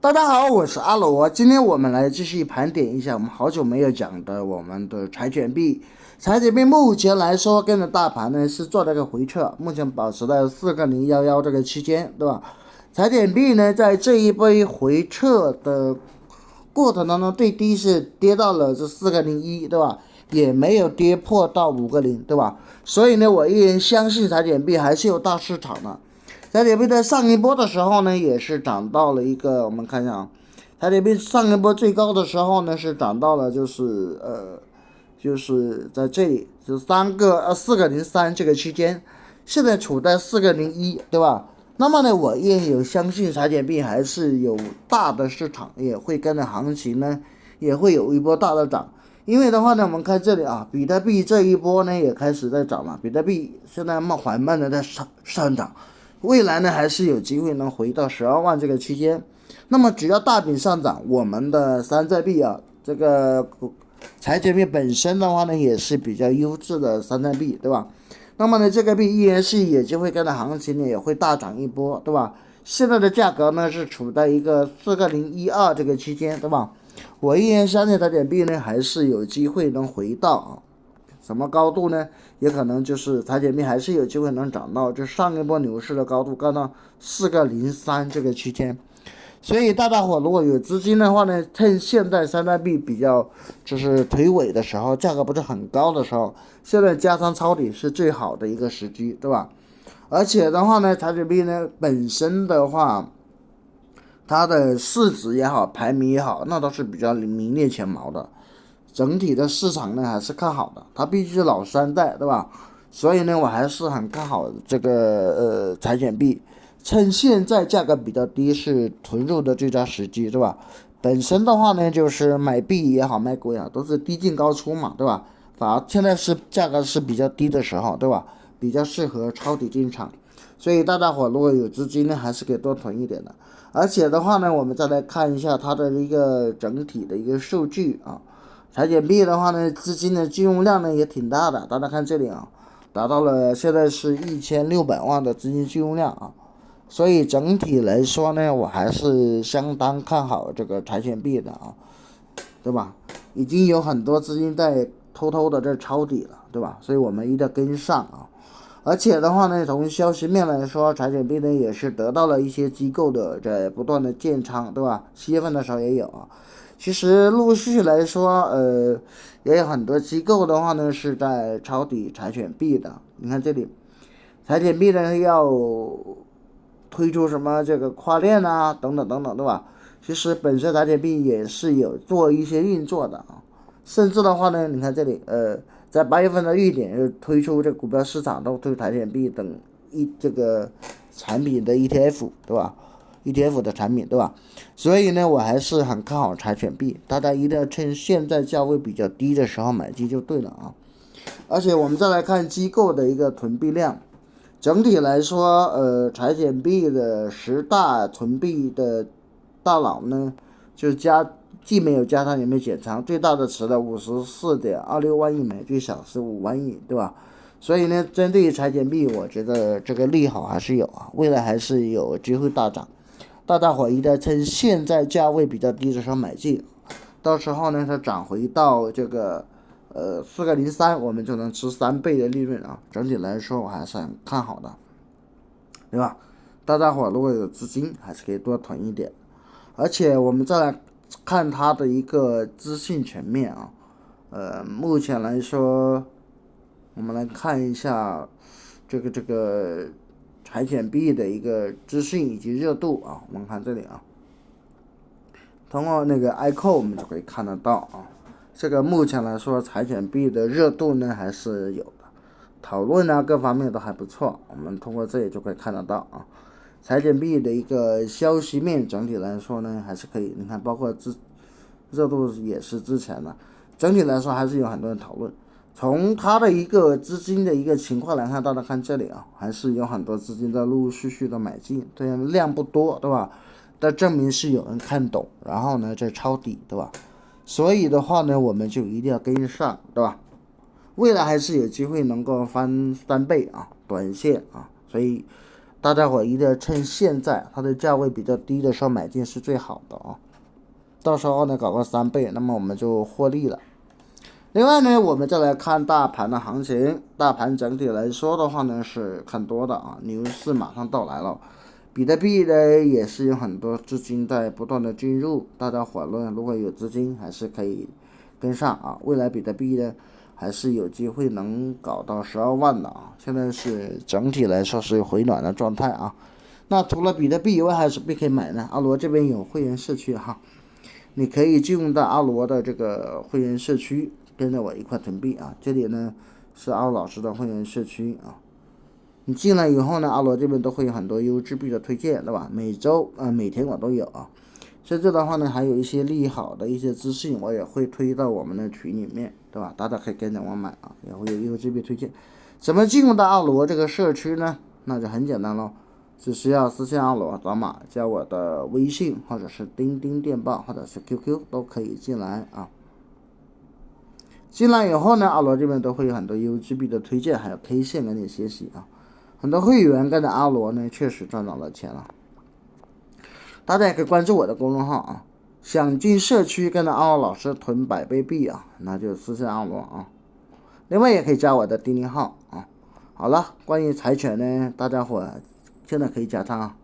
大家好，我是阿罗，今天我们来继续盘点一下我们好久没有讲的我们的柴犬币。柴犬币目前来说，跟着大盘呢是做了个回撤，目前保持在4.011这个区间，对吧？柴犬币呢在这一波回撤的过程当中，最低是跌到了这4.01，对吧？也没有跌破到5.0，对吧？所以呢，我依然相信柴犬币还是有大市场的。柴犬币在上一波的时候呢，也是涨到了一个，我们看一下啊，柴犬币上一波最高的时候呢，是涨到了就是在这里，就4.03这个区间，现在处在4.01，对吧？那么呢，我也有相信柴犬币还是有大的市场，也会跟着行情呢，也会有一波大的涨。因为的话呢，我们看这里啊，比特币这一波呢也开始在涨了，比特币现在缓慢的在上涨。未来呢还是有机会能回到12万这个区间。那么只要大饼上涨，我们的山寨币啊，这个柴犬币本身的话呢也是比较优质的山寨币，对吧？那么呢这个币依然是有机会跟着行情呢也会大涨一波，对吧？现在的价格呢是处在一个4.012这个区间，对吧？我依然相信柴犬币呢还是有机会能回到什么高度呢？也可能就是柴犬币还是有机会能涨到就上一波牛市的高度，干到4.03这个区间。所以大伙如果有资金的话呢，趁现在山寨币比较就是腿尾的时候，价格不是很高的时候，现在加仓抄底是最好的一个时机，对吧？而且的话呢，柴犬币呢本身的话，它的市值也好，排名也好，那都是比较名列前茅的。整体的市场呢还是看好的，它必须是老山寨，对吧？所以呢，我还是很看好这个柴犬币，趁现在价格比较低是囤入的最佳时机，对吧？本身的话呢，就是买币也好，卖股也好，都是低进高出嘛，对吧？反而现在是价格是比较低的时候，对吧？比较适合抄底进场，所以大伙如果有资金呢，还是可以多囤一点的。而且的话呢，我们再来看一下它的一个整体的一个数据啊。柴犬币的话呢，资金的金融量呢也挺大的，大家看这里啊，达到了现在是1600万的资金金融量啊，所以整体来说呢，我还是相当看好这个柴犬币的啊，对吧？已经有很多资金在偷偷的在抄底了，对吧？所以我们一定要跟上啊。而且的话呢，从消息面来说，柴犬币呢也是得到了一些机构的在不断的建仓，对吧？7月份的时候也有啊。其实陆续来说，也有很多机构的话呢是在抄底柴犬币的。你看这里，柴犬币呢要推出什么这个跨链啊，等等等等，对吧？其实本身柴犬币也是有做一些运作的啊。甚至的话呢，你看这里，在8月份的预点又推出这股票市场都推柴犬币等这个产品的 ETF， 对吧？ETF 的产品，对吧？所以呢，我还是很看好柴犬币，大家一定要趁现在价位比较低的时候买进就对了啊。而且我们再来看机构的一个囤币量，整体来说，柴犬币的10大囤币的大佬呢，就既没有加仓也没减仓，最大的持了54.26万亿枚，最小是5万亿，对吧？所以呢，针对于柴犬币，我觉得这个利好还是有啊，未来还是有机会大涨。大伙一定要趁现在价位比较低的时候买进，到时候呢，它涨回到这个4.03，我们就能吃3倍的利润啊。整体来说，我还是很看好的，对吧？大伙如果有资金，还是可以多囤一点。而且我们再来看它的一个资讯全面啊，目前来说，我们来看一下这个柴犬币的一个资讯以及热度啊，我们看这里啊，通过那个 ICO 我们就可以看得到啊，这个目前来说柴犬币的热度呢还是有的，讨论啊各方面都还不错，我们通过这里就可以看得到啊。柴犬币的一个消息面整体来说呢还是可以，你看包括热度也是之前的，整体来说还是有很多人讨论。从它的一个资金的一个情况来看，大家看这里啊，还是有很多资金在陆陆续续的买进，这样量不多，对吧？但证明是有人看懂，然后呢再抄底，对吧？所以的话呢，我们就一定要跟上，对吧？未来还是有机会能够翻3倍啊，短线啊，所以大家伙一定要趁现在它的价位比较低的时候买进是最好的啊。到时候呢搞个3倍，那么我们就获利了。另外呢，我们再来看大盘的行情。大盘整体来说的话呢是看多的啊，牛市马上到来了。比特币呢也是有很多资金在不断的进入，大家伙呢如果有资金还是可以跟上啊。未来比特币呢还是有机会能搞到12万的啊。现在是整体来说是回暖的状态啊。那除了比特币以外，还有什么可以买呢？阿罗这边有会员社区哈，你可以进入到阿罗的这个会员社区，跟着我一块囤币啊。这里呢是阿罗老师的会员社区啊。你进来以后呢，阿罗这边都会有很多优质币的推荐，对吧？每周每天我都有啊。甚至的话呢，还有一些利好的一些资讯，我也会推到我们的群里面，对吧？大家可以跟着我买啊，也会有优质币推荐。怎么进入到阿罗这个社区呢？那就很简单咯，只需要私信阿罗扫码，加我的微信或者是钉钉电报或者是 QQ 都可以进来啊。进来以后呢，阿罗这边都会有很多优质币的推荐，还有 K 线跟你学习啊。很多会员跟着阿罗呢，确实赚到了钱了。大家也可以关注我的公众号啊，想进社区跟着阿罗老师囤100倍币啊，那就私信阿罗啊。另外也可以加我的钉钉号啊。好了，关于柴犬呢，大家伙现在可以加仓啊。